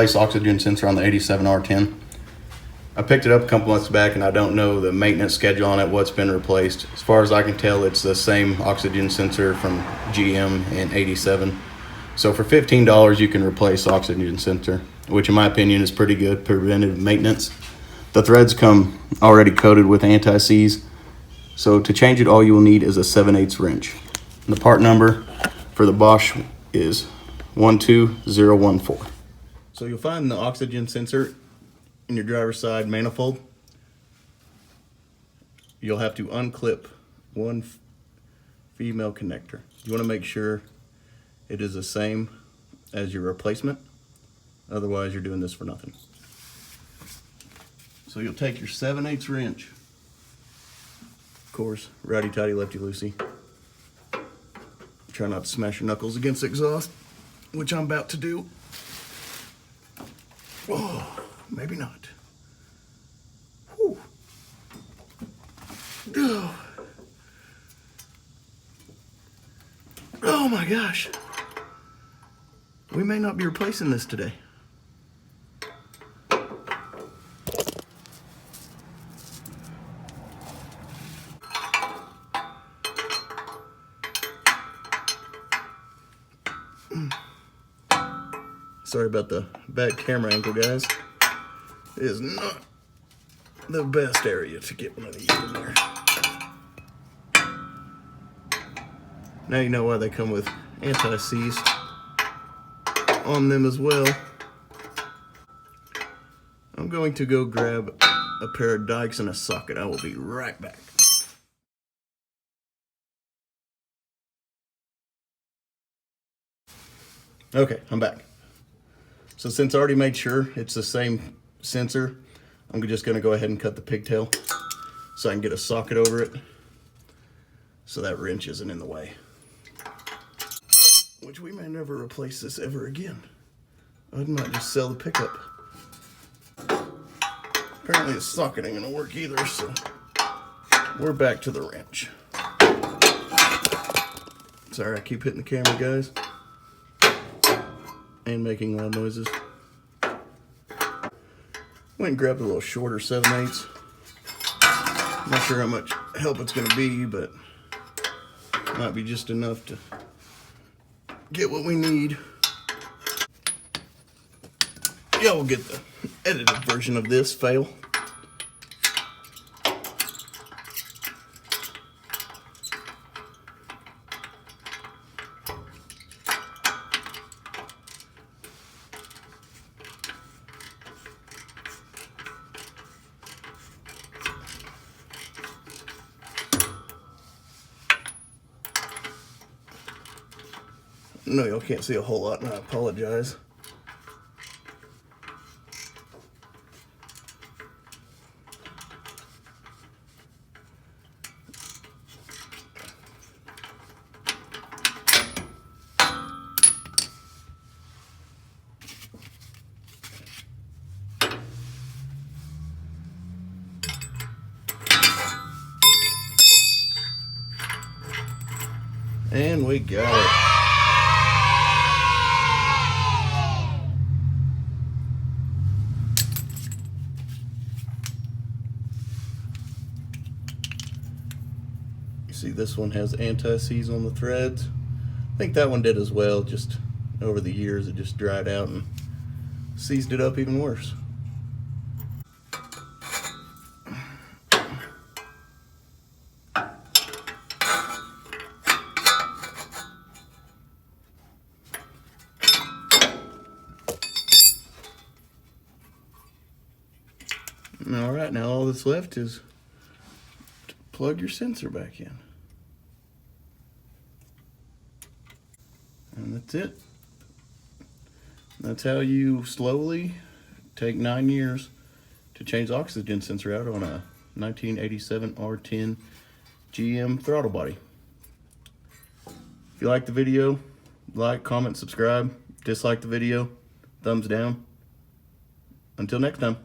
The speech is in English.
replace oxygen sensor on the 87 R10. I picked it up a couple months back and I don't know the maintenance schedule on it, what's been replaced. As far as I can tell, it's the same oxygen sensor from GM in 87. So for $15 you can replace oxygen sensor, which in my opinion is pretty good preventive maintenance. The threads come already coated with anti-seize. So to change it, all you will need is a 7/8 wrench. And the part number for the Bosch is 12014. So you'll find the oxygen sensor in your driver's side manifold. You'll have to unclip one female connector. You want to make sure it is the same as your replacement. Otherwise, you're doing this for nothing. So you'll take your 7/8 wrench. Of course, righty-tighty, lefty-loosey. Try not to smash your knuckles against the exhaust, which I'm about to do. Oh, maybe not. Whew. Oh my gosh. We may not be replacing this today. Sorry about the bad camera angle, guys. It is not the best area to get one of these in there. Now you know why they come with anti-seize on them as well. I'm going to go grab a pair of dikes and a socket. I will be right back. Okay, I'm back. So since I already made sure it's the same sensor, I'm just going to go ahead and cut the pigtail so I can get a socket over it so that wrench isn't in the way. Which we may never replace this ever again. I might just sell the pickup. Apparently the socket ain't going to work either, so we're back to the wrench. Sorry, I keep hitting the camera, guys. And making loud noises. Went and grabbed a little shorter 7/8. Not sure how much help it's going to be, but might be just enough to get what we need. Yeah, we'll get the edited version of this fail. No, y'all can't see a whole lot, and I apologize. And we got it. See, this one has anti-seize on the threads. I think that one did as well, just over the years it just dried out and seized it up even worse. Alright, now all that's left is to plug your sensor back in. And that's it. That's how you slowly take 9 years to change the oxygen sensor out on a 1987 R10 GM throttle body. If you like the video, like, comment, subscribe. Dislike the video, thumbs down. Until next time.